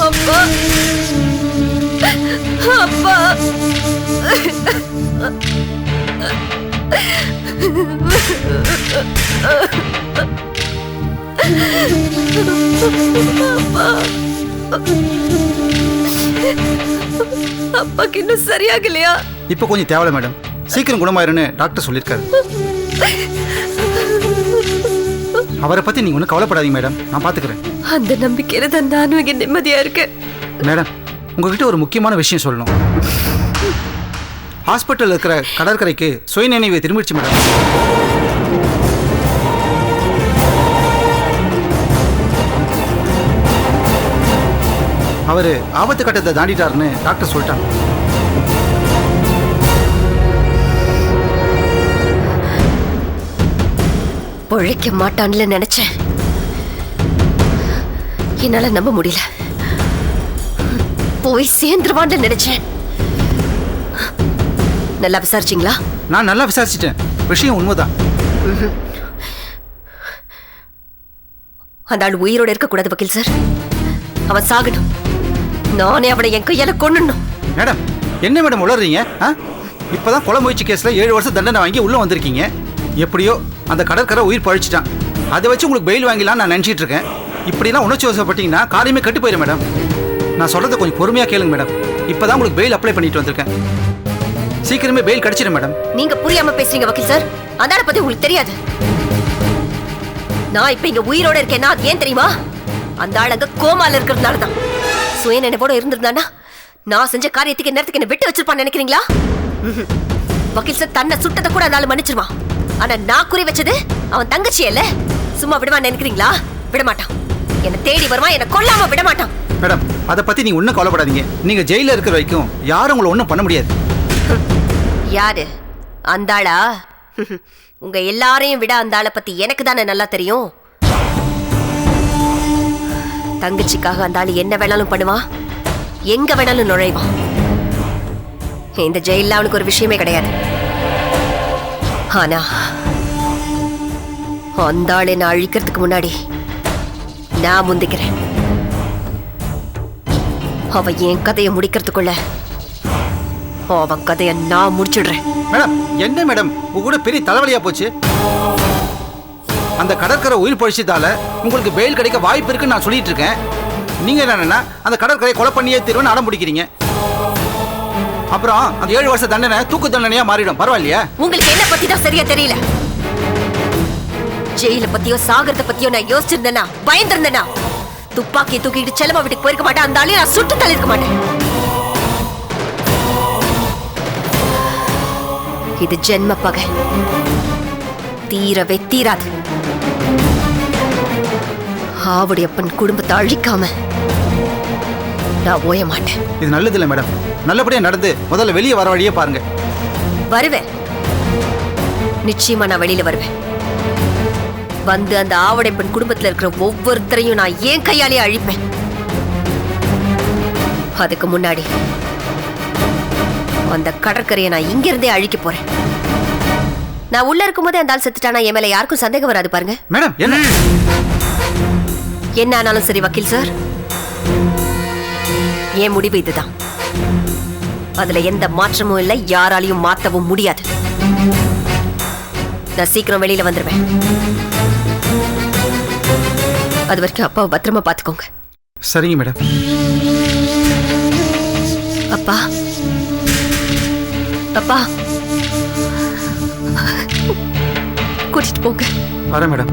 அப்பா, அப்பா, அப்பா, அப்பா. அப்பாக்கு இன்னும் சரியாகலையா? இப்போ கொஞ்சம் தேவலை மேடம், சீக்கிரம் குணமாயிருன்னு டாக்டர் சொல்லியிருக்காரு. அவரை பத்தி நீங்க ஒன்றும் கவலைப்படாதீங்க மேடம், நான் பாத்துக்கிறேன். அந்த நம்பிக்கையில தான் நானும் இங்க நிம்மதியா இருக்கேன். மேடம், உங்ககிட்ட ஒரு முக்கியமான விஷயம் சொல்லணும். ஹாஸ்பிட்டல் இருக்கிற கடற்கரைக்கு சுயநினைவை திரும்பிடுச்சு மேடம். அவரு ஆபத்து கட்டத்தை தாண்டிட்டாருன்னு டாக்டர் சொல்லிட்டாங்க. பொழைக்க மாட்டான்ல நினைச்சேன், என்னால நம்ப முடியல. போய் சேர்ந்துருவான்னு நினைச்சேன். நல்லா விசாரிச்சிங்களா? நான் நல்லா விசாரிச்சிட்டேன், விஷயம் உண்மைதான். அந்த ஆள் உயிரோட இருக்க கூடாது வக்கீல் சார், அவன் சாகணும். நானே அவனை என் கையால கொன்னுடணும். மேடம், என்ன மேடம் உளறீங்க? இப்பதான் கொலை முயற்சி கேஸ்ல 7 வருஷம் தண்டனை வாங்கி உள்ள வந்திருக்கீங்க. எப்படியோ அந்த கடற்கரை உயிர் பழிச்சிட்டான், அதை வச்சு உங்களுக்கு பெயில் வாங்கிலாம் நான் நினைச்சிட்டு இருக்கேன். இப்படிலாம் உணர்ச்சி வசப்பட்டீங்கன்னா காரியமே கெட்டு போயிடும் மேடம். நான் சொல்றதை கொஞ்சம் பொறுமையா கேளுங்க மேடம். இப்பதான் உங்களுக்கு பெயில் அப்ளை பண்ணிட்டு வந்திருக்கேன், சீக்கிரமே பெயில் கிடைச்சிடும் மேடம். நீங்க புரியாம பேசுறீங்க வக்கீல் சார், அந்த ஆளை பத்தி உங்களுக்கு தெரியாது. நான் இப்ப இங்க உயிரோட இருக்கேன்னா அது ஏன் தெரியுமா? அந்த ஆள் அங்க கோமால இருக்கிறதுனால தான். சுயநினைவோட இருந்திருந்தானா நான் செஞ்ச காரியத்துக்கு நேரத்துக்கு என்ன விட்டு வச்சிருப்பான்னு நினைக்கிறீங்களா? வக்கீல் சார் தன்னை சுட்டதை கூட அந்த ஆளு மன்னிச்சிருவான். ஆனா நான் குறி வச்சது அவன் தங்கச்சி இல்ல, சும்மா விடுவான்னு நினைக்கிறீங்களா? விட மாட்டான். என்ன தேடி வருவான், என்ன கொல்லாம விட மாட்டான். மேடம், அதை பத்தி நீங்க ஒன்றும் கவலைப்படாதீங்க. நீங்க ஜெயில இருக்கிற வரைக்கும் யாரும் உங்களை ஒன்றும் பண்ண முடியாது. யாரு அந்த ஆளா? உங்க எல்லாரையும் விட அந்த ஆளை பத்தி எனக்கு தானே நல்லா தெரியும். தங்கச்சிக்காக அந்த ஆளு என்ன வேணாலும் பண்ணுவான், எங்க வேணாலும் நுழைவான். இந்த ஜெயில அவனுக்கு ஒரு விஷயமே கிடையாது. ஆனா அந்த ஆளை நான் அழிக்கிறதுக்கு முன்னாடி நான் முந்திக்கிறேன். அவ என் கதையை முடிக்கிறதுக்குள்ள அவன் கதையை நான் முடிச்சிடுறேன். மேடம், என்ன மேடம் உங்க கூட பெரிய தலைவலியா போச்சு? அந்த கடற்கரை உயிர் பழிச்சதால உங்களுக்கு பெயில் கிடைக்க வாய்ப்பு இருக்குன்னு நான் சொல்லிட்டு இருக்கேன். நீங்க என்னன்னா அந்த கடற்கரை கொலை பண்ணியே தீர்வுன்னு அடம் பிடிக்கிறீங்க. அப்புறம் அந்த 7 வருஷ தண்டனை தூக்கு தண்டனையா மாறிடும். பரவாயில்லையா? உங்களுக்கு என்ன பத்தி தான் சரியா தெரியல. ஜெயில பத்தியோ சாகரத்தை பத்தியோ நான் யோசிச்சிருந்தேனா, பயந்திருந்தேனா, துப்பாக்கியை தூக்கிட்டு செல்லமா வீட்டுக்கு போயிருக்க மாட்டேன். அந்த ஆளையும் நான் சுட்டு தள்ளிருக்க மாட்டேன். இது ஜென்ம பகை, தீரவே தீராது. ஆவுடையப்பன் குடும்பத்தை அழிக்காம நான் ஓய மாட்டேன். இது நல்லது இல்லை மேடம். நல்லபடியா நடந்து முதல்ல வெளியே வர வழியே பாருங்க. வருவேன், நிச்சயமா நான் வெளியில வருவேன். வந்து அந்த ஆவுடையப்பன் குடும்பத்துல இருக்கிற ஒவ்வொருத்தரையும் நான் ஏன் கையாலே அழிப்பேன். அதுக்கு முன்னாடி அந்த கடற்கரையை நான் இங்க இருந்தே அழிக்க போறேன். நான் உள்ள இருக்கும் போதே அந்த ஆள் செத்துட்டானா என் மேல யாருக்கும் சந்தேகம் வராது பாருங்க. மேடம், என்ன ஆனாலும் சரி வக்கீல் சார், என் முடிவு இதுதான். அதுல எந்த மாற்றமும் இல்லை, யாராலையும் மாத்தவும் முடியாது. நான் சீக்கிரம் வெளியில வந்துருவேன். அது வரைக்கும் அப்பாவை பத்திரமா பாத்துக்கோங்க. சரிங்க மேடம். அப்பா, அப்பா, கூட்டிட்டு போங்க. வரேன் மேடம்.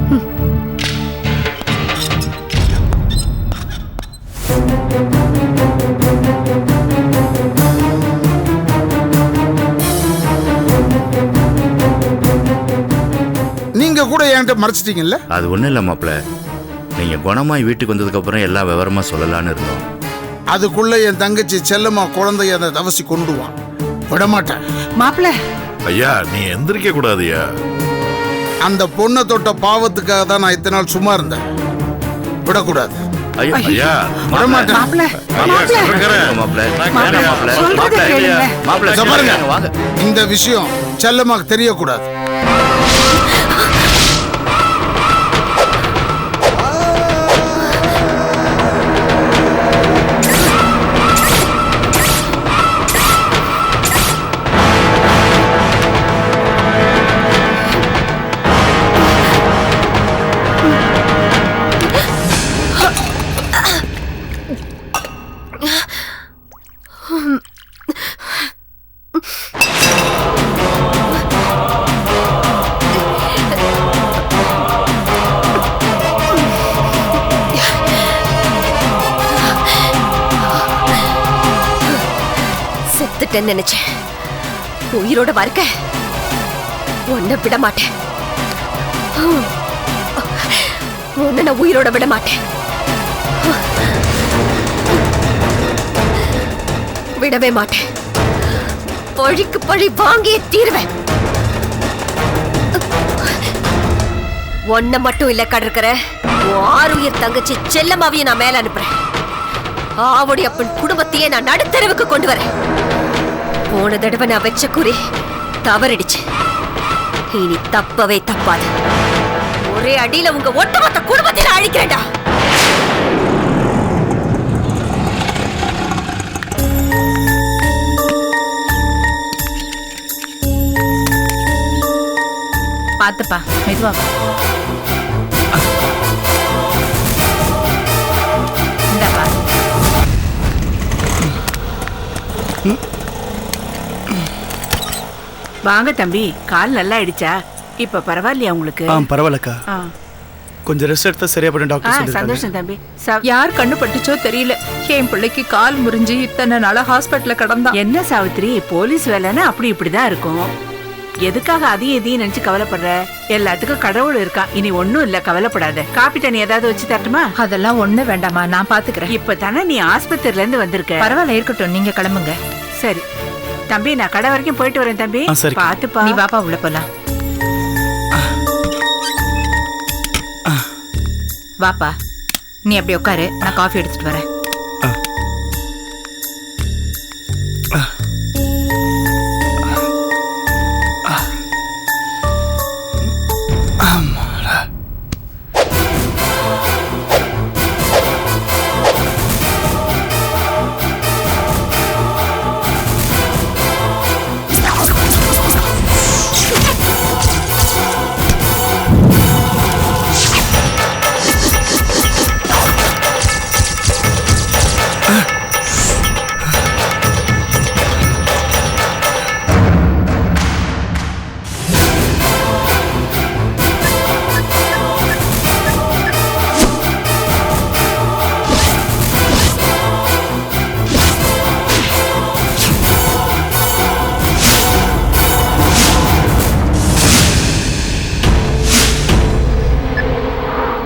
நீங்க கூட என்கிட்ட மறைச்சிட்டீங்கல்ல? அது ஒண்ணும் இல்ல மாப்ள, நீங்க குணமாய் வீட்டுக்கு வந்ததுக்கு அப்புறம் எல்லா விவரமா சொல்லலான்னு இருந்தோம். அதுக்குள்ள என் தங்கச்சி செல்லம்மா குழந்தைய அந்த தவசி கொண்டுடுவான், விடமாட்டேன். மாப்பிள்ள, ஐயா நீ எந்திரிக்க கூடாதுயா. அந்த பொண்ணை தொட்ட பாவத்துக்காக தான் நான் இத்தனை நாள் சும்மா இருந்தேன். விடக்கூடாது. ஐயா ஐயா, விடமாட்டேன். மாப்பிள்ள, வாங்க. இந்த விஷயம் செல்லம்மாக்கு தெரியக்கூடாது. மாட்டேன்னு நினைச்சேன். உயிரோட வர்க்க உன்னை விட மாட்டேன். உன்னை நான் உயிரோட விட மாட்டேன். விடவே மாட்டேன். பழிக்கு பழி வாங்கியே தீருவேன். ஒன்ன மட்டும் இல்ல கடற்கரை, 6 உயிர் தங்கச்சி செல்லம்மாவையும் நான் மேல அனுப்புறேன். ஆவுடைய அப்பன் குடும்பத்தையே நான் நடுத்தெருவுக்கு கொண்டு வரேன். போன தடவை நான் வச்ச குறி தவறிடுச்சு. இனி தப்பவே தப்பாது. ஒரே அடியில உங்க ஒட்டுமொத்த குடும்பத்தை நான் அழிக்கிறேன்டா. பாத்துப்பா, மெதுவா வா. இந்தாப்பா. வாங்க தம்பி, கால் நல்லா ஆயிடுச்சா? இப்ப பரவாயில்லையா உங்களுக்கு? பரவாயில்லக்கா. கொஞ்சம் ரெஸ்ட் எடுத்தா சரியா போயிடும் டாக்டர் சொல்லிருக்காங்க. சந்தோஷம் தம்பி. யார் கண்ணு பட்டுச்சோ தெரியல, என் பிள்ளைக்கு கால் முறிஞ்சு இத்தனை நாளா ஹாஸ்பிட்டல்ல கிடந்தான். என்ன சாவித்ரி, போலீஸ் வேலைன்னா அப்படி இப்படிதான் இருக்கும். எதுக்காக அதையும் எதையும் நினைச்சு கவலைப்படுற? எல்லாத்துக்கும் கடவுள் இருக்கான். இனி ஒண்ணும் இல்ல, கவலைப்படாத. காப்பி தண்ணி ஏதாவது வச்சு தரட்டுமா? அதெல்லாம் ஒண்ணு வேண்டாமா, நான் பாத்துக்கிறேன். இப்பதானே நீ ஆஸ்பத்திரில இருந்து வந்திருக்க. பரவாயில்ல, இருக்கட்டும், நீங்க கிளம்புங்க. சரி தம்பி, நான் கடை வரைக்கும் போயிட்டு வரேன் தம்பி. பாத்துப்பா. நீ வாப்பா, உள்ள போலாம். வாப்பா, நீ அப்படி உட்காரு, நான் காஃபி எடுத்துட்டு வரேன்.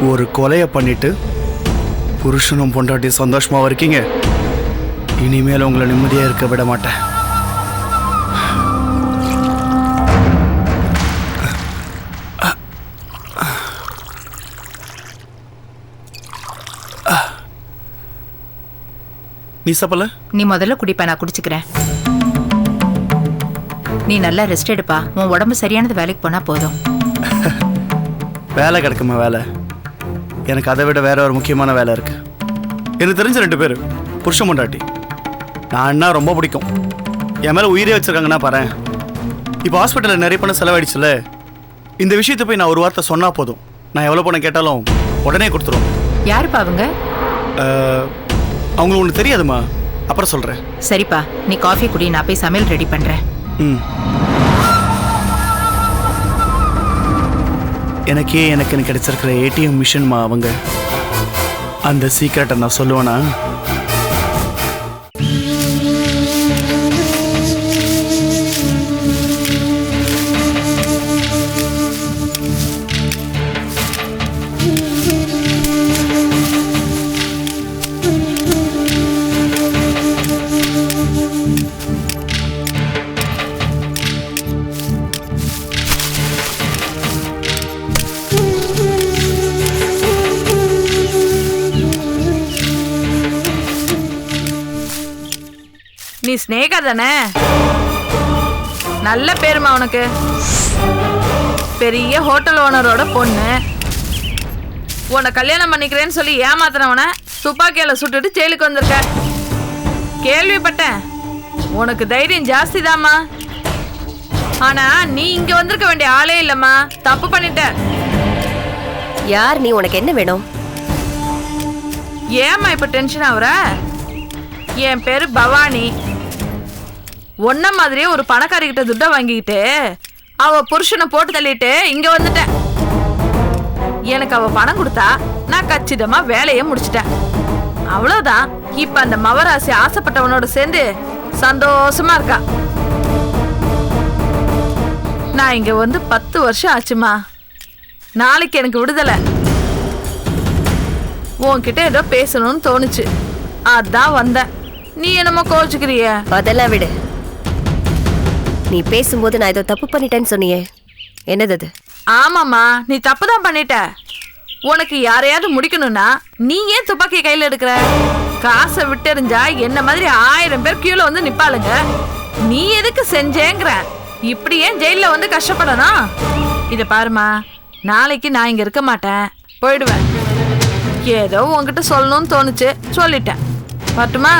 ஒரு கொலையை பண்ணிட்டு புருஷனும் பொண்டாட்டி சந்தோஷமா இருக்கீங்க. இனிமேல் உங்களை நிம்மதியா இருக்க விட மாட்டேன். நீ சாப்பிடல? நீ முதல்ல குடிப்பா, நான் குடிச்சுக்கிறேன். நீ நல்லா ரெஸ்ட் எடுப்பா. உன் உடம்பு சரியானது, வேலைக்கு போனா போதும். வேலை கிடக்குமா? வேலை எனக்கு அதை விட வேற ஒரு முக்கியமான வேலை இருக்கு. எனக்கு தெரிஞ்ச 2 பேர் புருஷன் பொண்டாட்டி. நான் ரொம்ப பிடிக்கும். என் மேலே உயிரே வச்சிருக்காங்கன்னா பாரு. இப்போ ஹாஸ்பிட்டலில் நிறைய பணம் செலவாயிடுச்சுல, இந்த விஷயத்தை போய் நான் ஒரு வார்த்தை சொன்னா போதும். நான் எவ்வளோ பணம் கேட்டாலும் உடனே கொடுத்துருவோம். யாருப்பா அவங்க? அவங்களுக்கு ஒன்று தெரியாதுமா, அப்புறம் சொல்கிறேன். சரிப்பா, நீ காஃபி குடி, நான் போய் சமையல் ரெடி பண்ணுறேன். எனக்கு கிடைச்சிருக்கிற ஏடிஎம் மிஷின்மா அவங்க. அந்த சீக்கிரட்டை நான் சொல்லுவேனா? நீ ஸ்னேகா தானே? நல்ல பேருமா உனக்கு. பெரிய ஹோட்டல் ஓனரோட பொண்ணு. உன்னை கல்யாணம் பண்ணிக்கிறேன்னு சொல்லி ஏமாத்தினவன துப்பாக்கியால சுட்டுட்டு ஜெயிலுக்கு வந்திருக்க. கேள்விப்பட்டேன். உனக்கு தைரியம் ஜாஸ்தி தாம்மா. ஆனா நீ இங்க வந்திருக்க வேண்டிய ஆளே இல்லம்மா. தப்பு பண்ணிட்ட. யார் நீ? உனக்கு என்ன வேணும்? ஏம்மா இப்ப டென்ஷன் ஆகுற? என் பேரு பவானி. ஒன்ன மாதிரியே ஒரு பணக்காரிகிட்ட துட்ட வாங்கிக்கிட்டு அவ புருஷனை போட்டு தள்ளிட்டு இங்க வந்துட்டேன். எனக்கு அவ பணம் கொடுத்தா நான் கச்சிதமா வேலையை முடிச்சிட்டேன். அவ்வளவுதான். இப்ப அந்த மவராசி ஆசைப்பட்டவனோட சேர்ந்து சந்தோஷமா இருக்கா. நான் இங்க வந்து 10 வருஷம் ஆச்சுமா. நாளைக்கு எனக்கு விடுதலை. உன்கிட்ட ஏதோ பேசணும்னு தோணுச்சு, அதான் வந்தேன். நீ என்னமோ கோச்சுக்கிறிய? அதெல்லாம் விடு. நீ பேசும்போது நான் ஏதோ தப்பு பண்ணிட்டேன்னு சொன்னியே, என்னது அது? ஆமாம்மா, நீ தப்பு தான் பண்ணிட்ட. உனக்கு யாரையாவது முடிக்கணும்னா நீ ஏன் துப்பாக்கி கையில எடுக்கிற? காசை விட்டெறிஞ்சா என்ன மாதிரி 1000 பேர் கியூல வந்து நிப்பாளுங்க. நீ எதுக்கு செஞ்சேங்கிற? இப்படி ஏன் ஜெயில வந்து கஷ்டப்படணும்? இத பாருமா, நாளைக்கு நான் இங்க இருக்க மாட்டேன், போயிடுவேன். ஏதோ உன்கிட்ட சொல்லணும்னு தோணுச்சு, சொல்லிட்டேன். வரட்டுமா?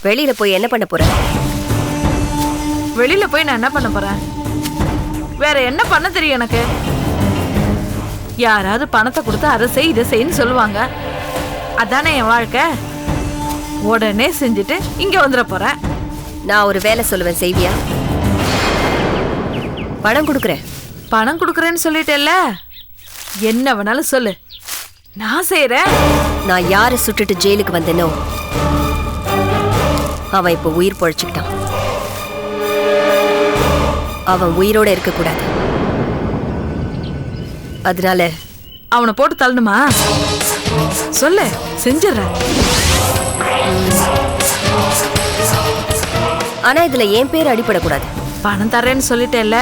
வெளியில போய் என்ன பண்ண போற? வெளியில போய் நான் என்ன பண்ண போறேன்? வேற என்ன பண்ண தெரியும் எனக்கு? யாராவது பணத்தை கொடுத்து அதை செய் இதை செய்ன்னு சொல்லுவாங்க. அதானே என் வாழ்க்கை. உடனே செஞ்சுட்டு இங்க வந்துட போறேன். நான் ஒரு வேலை சொல்லுவேன், செய்வியா? பணம் கொடுக்குறேன். பணம் கொடுக்குறேன்னு சொல்லிட்டேல்ல, என்ன வேணாலும் சொல்லு, நான் செய்யறேன். நான் யாரை சுட்டுட்டு ஜெயிலுக்கு வந்தேனோ அவன் இப்ப உயிர் பொழைச்சுக்கிட்டான். அவன் உயிரோட இருக்க கூடாது. அதனால அவனை போட்டு தள்ளணுமா? சொல்லு, செஞ்சிடறேன். ஆனா இதுல என் பேர் அடிபடக்கூடாது. பணம் தரேன்னு சொல்லிட்டேல்ல,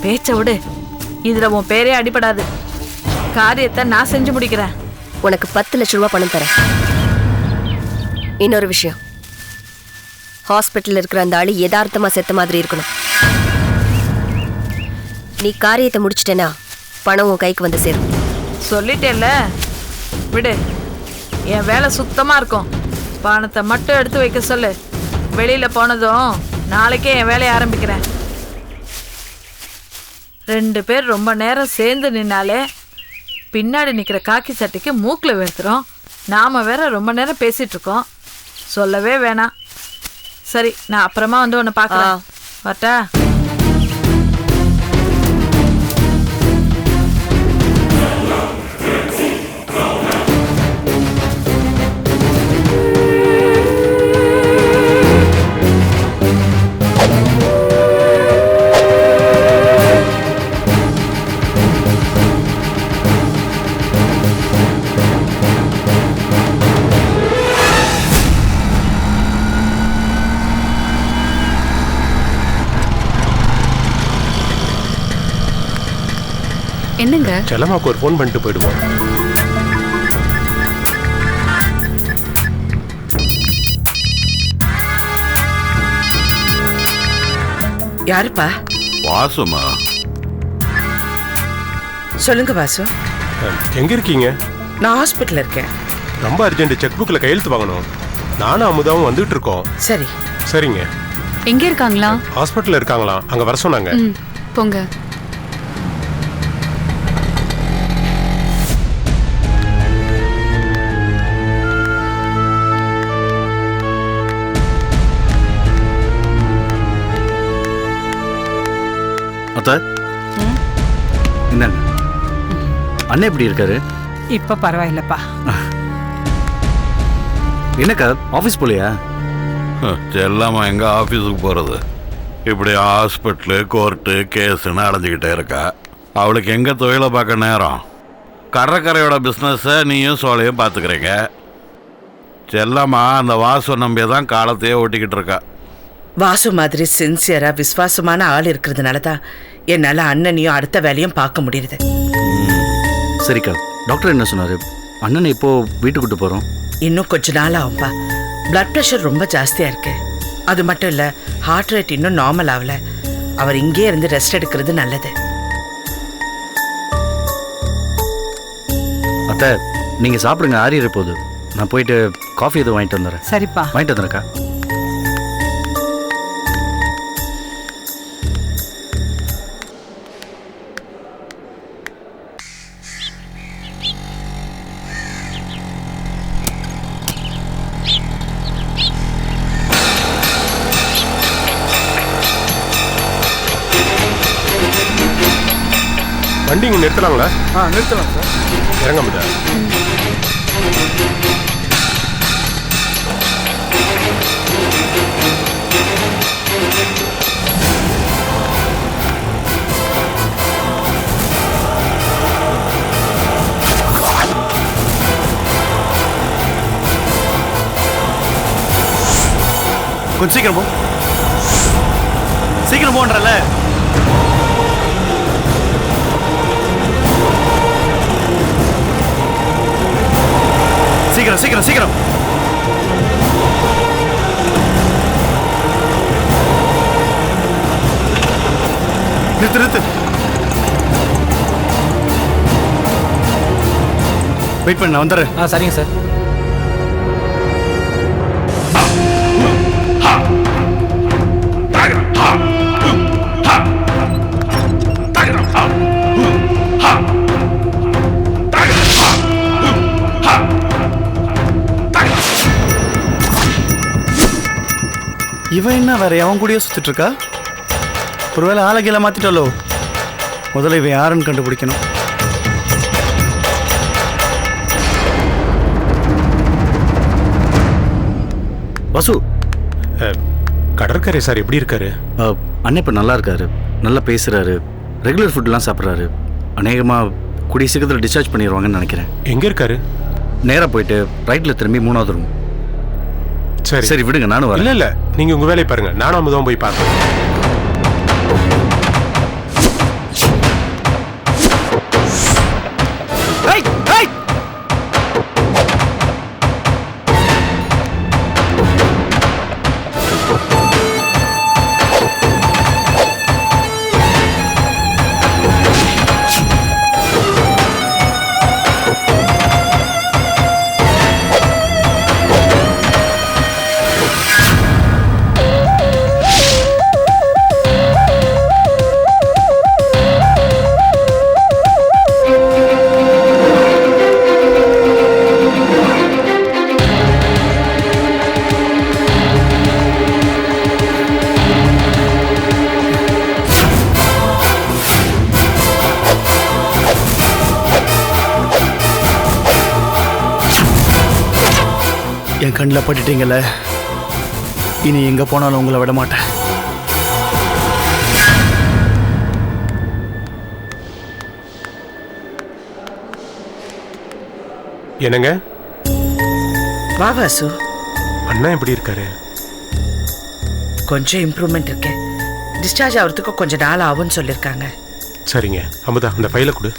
பேச்ச விடு. இதுல உன் பேரே அடிபடாது. காரியத்தை நான் செஞ்சு முடிக்கிறேன். உனக்கு 10 லட்சம் ரூபாய் பணம் தரேன். இன்னொரு விஷயம், ஹாஸ்பிட்டல் இருக்கிற அந்த ஆளு யதார்த்தமா செத்த மாதிரி இருக்கணும். நீ காரியத்தை முடிச்சிட்டேனா பணம் உன் கைக்கு வந்து சேரும். சொல்லிட்டேல்ல, விடு. என் வேலை சுத்தமா இருக்கும். பணத்தை மட்டும் எடுத்து வைக்க சொல்லு. வெளியில போனதும் நாளைக்கே என் வேலையை ஆரம்பிக்கிறேன். 2 பேர் ரொம்ப நேரம் சேர்ந்து நின்னாலே பின்னாடி நிக்கிற காக்கி சட்டைக்கு மூக்குல வெறுத்துறோம். நாம வேற ரொம்ப நேரம் பேசிட்டு இருக்கோம், சொல்லவே வேணாம். சரி, நான் அப்புறமா வந்து உன்னை பார்க்கலாம். வரட்டா? என்னங்க? செல்லம்மாக்கு ஒரு ஃபோன் பண்ணிட்டு போயிடுவோம். யாருப்பா? வாசுமா. சொல்லுங்க வாசு. எங்க இருக்கீங்க? நான் ஹாஸ்பிட்டல்ல இருக்கேன். ரொம்ப அர்ஜென்ட், செக் புக்ல கையெழுத்து வாங்கணும். நானும் அமுதாவும் வந்துட்டு இருக்கோம். சரி. சரிங்க. எங்க இருக்காங்களா? ஹாஸ்பிட்டல்ல இருக்காங்களா, அங்க வர சொன்னாங்க. போங்க. அத்தா, என்னங்க அண்ணன் எப்படி இருக்காரு? இப்ப பரவாயில்லப்பா. என்னக்கா ஆஃபீஸ் போலையா? செல்லாம எங்க ஆஃபீஸுக்கு போறது? இப்படி ஹாஸ்பிட்டலு, கோர்ட்டு, கேஸுன்னு அடைஞ்சிக்கிட்டே இருக்கா. அவளுக்கு எங்க தொழிலை பார்க்க நேரம்? கடற்கரையோட பிஸ்னஸை நீயும் சோழையும் பார்த்துக்கிறீங்க. செல்லாமா அந்த வாசு நம்பியை தான் காலத்தையே ஓட்டிக்கிட்டு இருக்கா. வாசு மாதிரி சின்சியரா விசுவாசமான ஆள் இருக்கிறதுனால தான் என்னால அண்ணனையும் அடுத்த வேலையும் பார்க்க முடியுது. சரிக்கா, டாக்டர் என்ன சொன்னாரு? அண்ணனை இப்போ வீட்டுக்கு கூட்டு போறோம். இன்னும் கொஞ்ச நாள் ஆகும்பா. பிளட் ப்ரெஷர் ரொம்ப ஜாஸ்தியா இருக்கு. அது மட்டும் இல்ல, ஹார்ட் ரேட் இன்னும் நார்மல் ஆகல. அவர் இங்கே இருந்து ரெஸ்ட் எடுக்கிறது நல்லது. அத்தை, நீங்க சாப்பிடுங்க, ஆறிற போகுது. நான் போயிட்டு காஃபி எதுவும் வாங்கிட்டு வந்துடுறேன். சரிப்பா. வாங்கிட்டு வந்துடுறேக்கா. வண்டி இங்கே நிறுத்தலாங்களா? நிறுத்தலாம் சார். இறங்க முடியா? கொஞ்சம் சீக்கிரம் போ, சீக்கிரம் போன்றல. சீக்கிரம் சீக்கிரம் சீக்கிரம். நிறுத்து நிறுத்து. வெயிட் பண்ண, நான் வந்துடுறேன். சரிங்க சார். இவன் என்ன வேற அவன் கூடயே சுத்திட்டு இருக்கா? ஒருவேளை ஆளை கீழே மாத்திட்டாலோ? முதல்ல இவன் யாருன்னு கண்டுபிடிக்கணும். வசு, கடற்கரை சார் எப்படி இருக்காரு? அண்ணன் இப்போ நல்லா இருக்காரு, நல்லா பேசுறாரு, ரெகுலர் ஃபுட்லாம் சாப்பிட்றாரு. அநேகமாக கூடிய சீக்கிரத்தில் டிஸ்சார்ஜ் பண்ணிடுவாங்கன்னு நினைக்கிறேன். எங்கே இருக்காரு? நேராக போயிட்டு ரைட்டில் திரும்பி 3வது ரூம். சரி சரி விடுங்க, நானும் வரேன். இல்லை இல்லை, நீங்கள் உங்கள் வேலையை பாருங்கள், நானும் அமுதம் போய் பார்க்குறேன். என் கண்ணில் பட்டுட்டீங்கல்ல, இனி எங்கே போனாலும் உங்களை விட மாட்டேன். என்னங்க? வா வாசு. அண்ணா எப்படி இருக்காரு? கொஞ்சம் இம்ப்ரூவ்மெண்ட் இருக்கு. டிஸ்சார்ஜ் ஆகிறதுக்கு கொஞ்சம் நாள் ஆகும்னு சொல்லியிருக்காங்க. சரிங்க. அமுதா, அந்த ஃபைலை கொடு.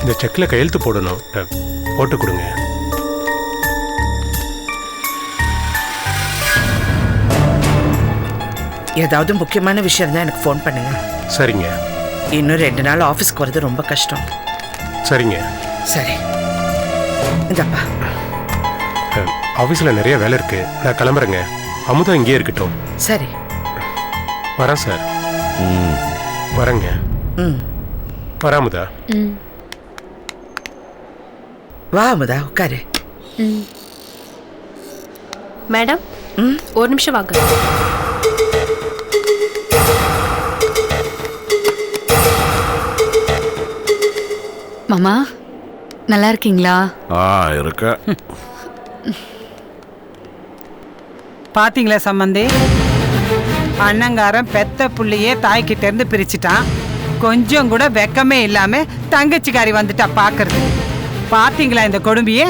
இந்த செக்கில் கையெழுத்து போடணும், போட்டு கொடுங்க. ஏதாவது முக்கியமான விஷயம் இருந்தால் எனக்கு ஃபோன் பண்ணுங்க. சரிங்க. இன்னும் 2 நாள் ஆஃபீஸ்க்கு வரது ரொம்ப கஷ்டம். சரிங்க. சரி, இந்தப்பா. ஆஃபீஸில் நிறைய வேலை இருக்கு, நான் கிளம்புறேங்க. அமுதா இங்கேயே இருக்கட்டும். சரி, வரேன் சார். வரேங்க. வரேன் அமுதா. வா அமுதா, உட்காரு. மேடம், ஒரு நிமிஷம் வாங்க. மாமா, நல்லா இருக்கீங்களா? இருக்க. பாத்தீங்களா சம்பந்தி, அண்ணங்காரன் பெத்த புள்ளையே தாய்கிட்ட இருந்து பிரிச்சுட்டான். கொஞ்சம் கூட வெக்கமே இல்லாம தங்கச்சிக்காரி வந்துட்டா பாக்குறது. பாத்தீங்களா இந்த கொடுமையே?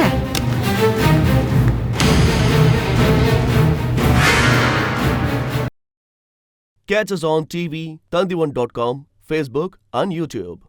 Catch us on TV, Tandivan.com, Facebook and YouTube.